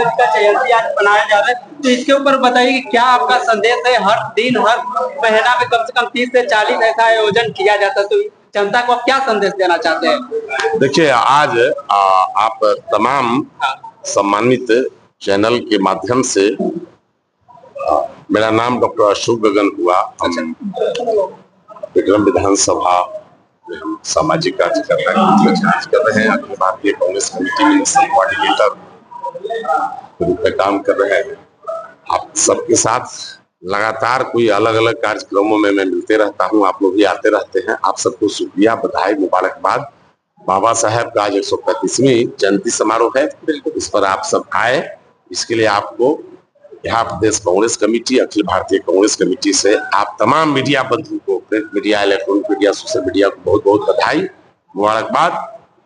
अम्बेडकर जी का जयंती आज मनाया जा रहा है, तो इसके ऊपर बताइए कि क्या आपका संदेश है। हर दिन हर महीना में कम से कम 30 से 40 ऐसा आयोजन किया जाता है, तो जनता को आप क्या संदेश देना चाहते हैं। देखिए, आज आप तमाम सम्मानित चैनल के माध्यम से मेरा नाम डॉक्टर अशोक गगन हुआ। हम विक्रम विधानसभा में हम सामाजिक कार्य कर रहे हैं। अखिल भारतीय कांग्रेस कमेटी में नेशनल कोऑर्डिनेटर के रूप में काम कर रहे हैं। आप सबके साथ लगातार कोई अलग अलग कार्यक्रमों में मैं मिलते रहता हूं, आप लोग भी आते रहते हैं। आप सबको शुक्रिया, बधाई, मुबारकबाद। बाबा साहेब का आज 135वीं जयंती समारोह है, इस पर आप सब आए, इसके लिए आपको यहाँ प्रदेश कांग्रेस कमेटी, अखिल भारतीय कांग्रेस कमेटी से आप तमाम मीडिया बंधुओं को, print media, electronic media, social media को बहुत बहुत बधाई, मुबारकबाद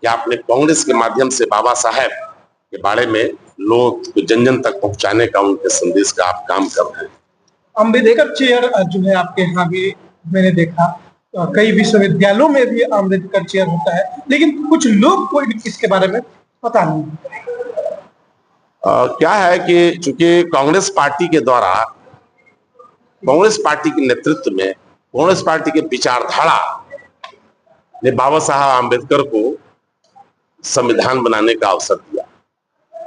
कि आपने कांग्रेस के माध्यम से बाबा साहेब के बारे में लोग को जन जन तक पहुंचाने का, उनके संदेश का आप काम कर रहे हैं। अम्बेडकर चेयर जो है आपके यहाँ भी मैंने देखा, कई विश्वविद्यालयों में भी अम्बेडकर चेयर होता है, लेकिन कुछ लोग को इसके बारे में पता नहीं। क्या है कि चूंकि कांग्रेस पार्टी के द्वारा, कांग्रेस पार्टी के नेतृत्व में, कांग्रेस पार्टी के विचारधारा ने बाबा साहब आम्बेडकर को संविधान बनाने का अवसर दिया।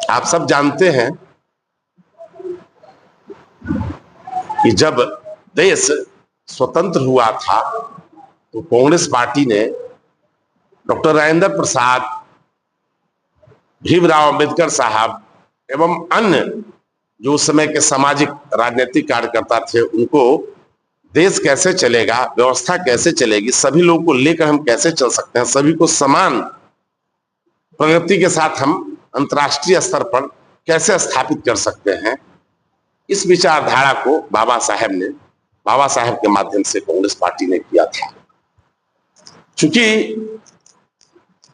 आप सब जानते हैं कि जब देश स्वतंत्र हुआ था तो कांग्रेस पार्टी ने डॉक्टर राजेंद्र प्रसाद, भीमराव अम्बेडकर साहब एवं अन्य जो उस समय के सामाजिक राजनीतिक कार्यकर्ता थे, उनको देश कैसे चलेगा, व्यवस्था कैसे चलेगी, सभी लोगों को लेकर हम कैसे चल सकते हैं, सभी को समान प्रगति के साथ हम अंतर्राष्ट्रीय स्तर पर कैसे स्थापित कर सकते हैं, इस विचारधारा को बाबा साहेब के माध्यम से कांग्रेस पार्टी ने किया था। चूंकि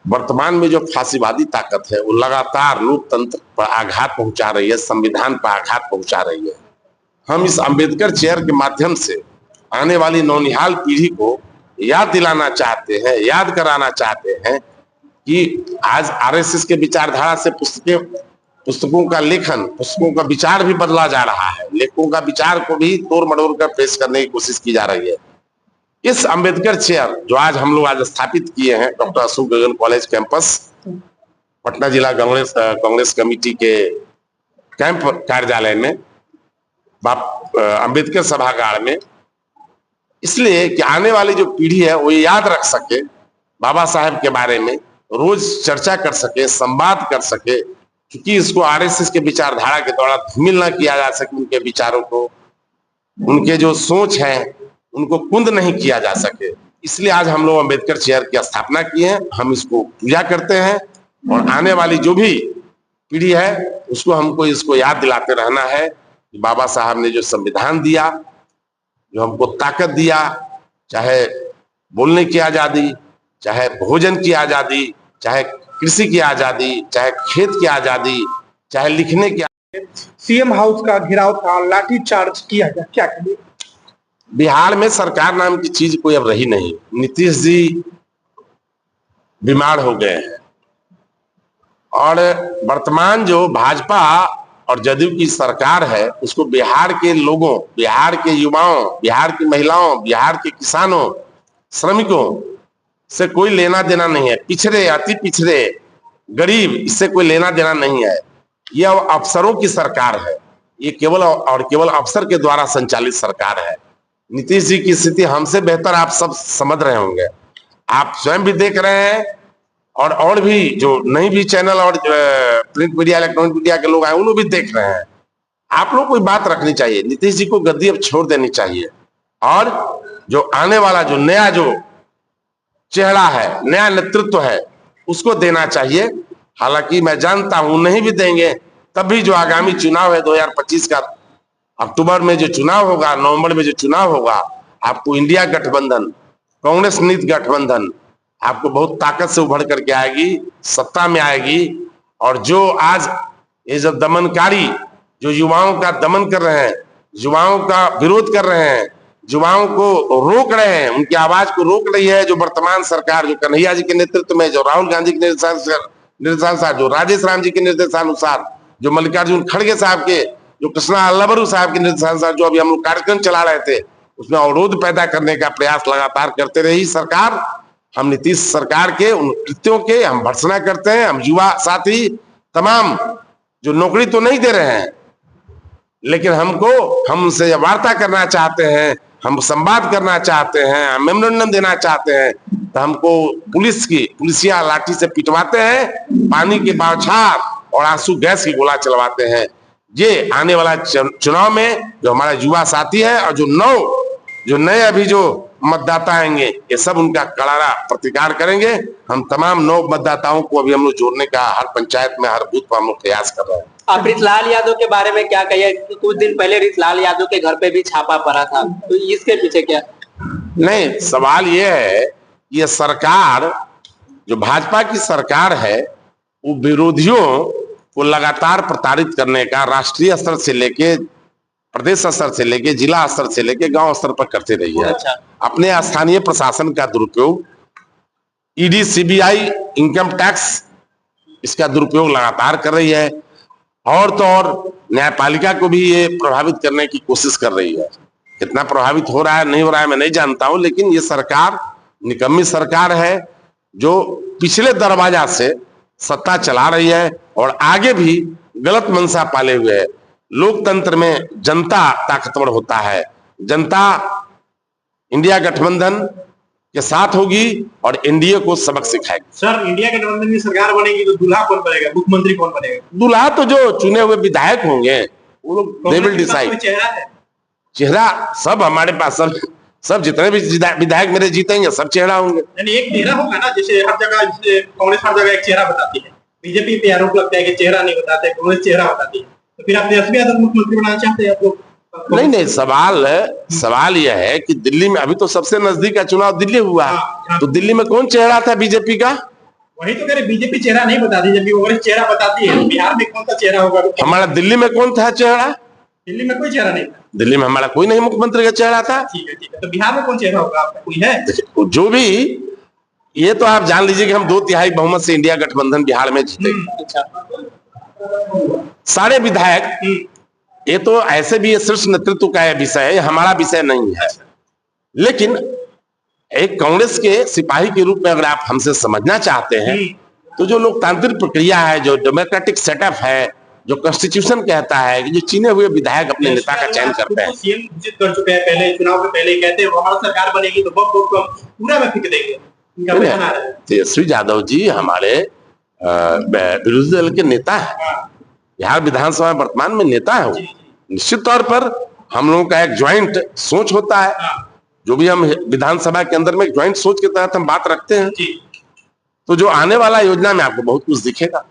वर्तमान में जो फांसीवादी ताकत है वो लगातार लोकतंत्र पर आघात पहुंचा रही है, संविधान पर आघात पहुंचा रही है। हम इस अंबेडकर चेयर के माध्यम से आने वाली नौनिहाल पीढ़ी को याद दिलाना चाहते हैं, याद कराना चाहते हैं कि आज आरएसएस के विचारधारा से पुस्तकों का लेखन, पुस्तकों का विचार भी बदला जा रहा है, लेखकों का विचार को भी तोड़ मड़ोड़ कर पेश करने की कोशिश की जा रही है। इस अंबेडकर चेयर जो हम लोग आज स्थापित किए हैं डॉक्टर अशोक गगन कॉलेज कैंपस, पटना जिला कांग्रेस कमेटी के कैंप कार्यालय में, अंबेडकर सभागार में, इसलिए कि आने वाली जो पीढ़ी है वो याद रख सके, बाबा साहेब के बारे में रोज चर्चा कर सके, संवाद कर सके, क्योंकि इसको आरएसएस के विचारधारा के द्वारा धूमिल न किया जा सके, उनके विचारों को, उनके जो सोच है उनको कुंद नहीं किया जा सके। इसलिए आज हम लोग अंबेडकर चेयर की स्थापना किए हैं। हम इसको पूजा करते हैं और आने वाली जो भी पीढ़ी है उसको हमको इसको याद दिलाते रहना है कि बाबा साहब ने जो संविधान दिया, जो हमको ताकत दिया, चाहे बोलने की आजादी, चाहे भोजन की आजादी, चाहे कृषि की आजादी, चाहे खेत की आजादी, चाहे लिखने की आजादी। सीएम हाउस का घेराव था, लाठी चार्ज किया गया, क्या कहिए। बिहार में सरकार नाम की चीज कोई अब रही नहीं। नीतीश जी बीमार हो गए हैं और वर्तमान जो भाजपा और जदयू की सरकार है उसको बिहार के लोगों, बिहार के युवाओं, बिहार की महिलाओं, बिहार के किसानों, श्रमिकों से कोई लेना देना नहीं है। पिछड़े, अति पिछड़े, गरीब, इससे कोई लेना देना नहीं है। यह अफसरों की सरकार है, ये केवल और केवल अफसर के द्वारा संचालित सरकार है। नीतीश जी की स्थिति हमसे बेहतर आप सब समझ रहे होंगे, आप स्वयं भी देख रहे हैं और भी जो नहीं भी चैनल और प्रिंट मीडिया, इलेक्ट्रॉनिक मीडिया के लोग आए उन लोग भी देख रहे हैं। आप लोग कोई बात रखनी चाहिए, नीतीश जी को गद्दी अब छोड़ देनी चाहिए और जो आने वाला जो नया जो चेहरा है, नया नेतृत्व है, उसको देना चाहिए। हालांकि मैं जानता हूं नहीं भी देंगे तब भी जो आगामी चुनाव है 2025 का, अक्टूबर में जो चुनाव होगा, नवंबर में जो चुनाव होगा, आपको इंडिया गठबंधन, कांग्रेस नीति गठबंधन आपको बहुत ताकत से उभर करके आएगी, सत्ता में आएगी। और जो आज ये जो दमनकारी, जो युवाओं का दमन कर रहे हैं, युवाओं का विरोध कर रहे हैं, युवाओं को रोक रहे हैं, उनकी आवाज को रोक रही है जो वर्तमान सरकार, जो कन्हैया जी के नेतृत्व में, जो राहुल गांधी के निर्देशानुसार, जो राजेश राम जी के निर्देशानुसार जो मल्लिकार्जुन खड़गे साहब के, जो कृष्णा अल्लाबरू साहब के निर्देशानुसार जो अभी हम लोग कार्यक्रम चला रहे थे, उसमें अवरोध पैदा करने का प्रयास लगातार करते रही सरकार। हम नीतीश सरकार के उन कृत्यों के हम भर्त्सना करते हैं। हम युवा साथी तमाम जो नौकरी तो नहीं दे रहे हैं, लेकिन हमसे वार्ता करना चाहते हैं, हम संवाद करना चाहते हैं, हम मेमोरेंडम देना चाहते हैं, तो हमको पुलिसिया लाठी से पिटवाते हैं, पानी के बौछार और आंसू गैस की गोला चलवाते हैं। ये आने वाला चुनाव में जो हमारा युवा साथी है और जो नए अभी जो मतदाता आएंगे, ये सब उनका करारा प्रतिकार करेंगे। हम तमाम नौ मतदाताओं को अभी हम लोग जोड़ने का हर पंचायत में, हर बूथ पर हम लोग प्रयास कर रहे हैं। आप रितलाल यादव के बारे में क्या कहिए? कुछ दिन पहले रितलाल यादव के घर पे भी छापा पड़ा था, तो इसके पीछे क्या? नहीं, सवाल ये है, ये सरकार जो भाजपा की सरकार है, वो विरोधियों को लगातार प्रताड़ित करने का राष्ट्रीय स्तर से लेके, प्रदेश स्तर से लेके, जिला स्तर से लेके गांव स्तर पर करते रही है। अच्छा। अपने अपने स्थानीय प्रशासन का दुरुपयोग, ईडी, सीबीआई, इनकम टैक्स, इसका दुरुपयोग लगातार कर रही है। और तो और न्यायपालिका को भी ये प्रभावित करने की कोशिश कर रही है। कितना प्रभावित हो रहा है नहीं हो रहा है मैं नहीं जानता हूं, लेकिन ये सरकार निकम्मी सरकार है जो पिछले दरवाजा से सत्ता चला रही है और आगे भी गलत मंशा पाले हुए है। लोकतंत्र में जनता ताकतवर होता है। जनता इंडिया गठबंधन के साथ होगी और एनडीए को सबक सिखाएगी। सर, इंडिया गठबंधन की सरकार बनेगी तो दूल्हा कौन बनेगा, मुख्यमंत्री कौन बनेगा? दूल्हा तो जो चुने हुए विधायक होंगे वो लोग दे विल डिसाइड। चेहरा है? चेहरा सब हमारे पास, सब जितने भी विधायक मेरे जीतेंगे सब चेहरा होंगे। यानी एक चेहरा होगा ना, जैसे हर जगह, जैसे कांग्रेस हर जगह एक चेहरा बताती है, बीजेपी पे आरोप लगता है कि चेहरा नहीं बताते, कांग्रेस चेहरा बताती है, तो फिर आप तेजस्वी यादव मुख्यमंत्री बनाना चाहते हैं आप लोग? नहीं, सवाल यह है कि दिल्ली में अभी तो सबसे नजदीक का चुनाव दिल्ली हुआ है, तो दिल्ली में कौन चेहरा था बीजेपी का? वही तो कह रहे, बीजेपी चेहरा नहीं बताती, जबकि कांग्रेस चेहरा बताती है। बिहार में कौन सा चेहरा होगा? हमारा दिल्ली में कौन था चेहरा? दिल्ली में कोई चेहरा नहीं था। दिल्ली में हमारा कोई नहीं मुख्यमंत्री का चेहरा था। ठीक है, तो बिहार में कौन चेहरा होगा आपका, कोई है? जो भी, ये तो आप जान लीजिए कि हम 2/3 बहुमत से इंडिया गठबंधन बिहार में जीतेंगे। सारे विधायक, ये तो ऐसे भी शीर्ष नेतृत्व का विषय है, हमारा विषय नहीं है। लेकिन एक कांग्रेस के सिपाही के रूप में अगर आप हमसे समझना चाहते हैं, तो जो लोकतांत्रिक प्रक्रिया है, जो डेमोक्रेटिक सेटअप है, जो कॉन्स्टिट्यूशन कहता है कि जो चुने हुए विधायक अपने नेता का चयन करते हैं। सीएम घोषित कर चुके हैं, पहले चुनाव के पहले कहते हैं हमारा सरकार बनेगी तो बम पूरा में फेंक देंगे। इनका बयान आ रहा है। तेजस्वी यादव जी हमारे विरोधी दल के नेता है, बिहार विधानसभा में वर्तमान में नेता है। वो निश्चित तौर पर हम लोगों का एक ज्वाइंट सोच होता है, जो भी हम विधानसभा के अंदर में एक ज्वाइंट सोच के तहत हम बात रखते हैं। तो जो आने वाला योजना में आपको बहुत कुछ दिखेगा।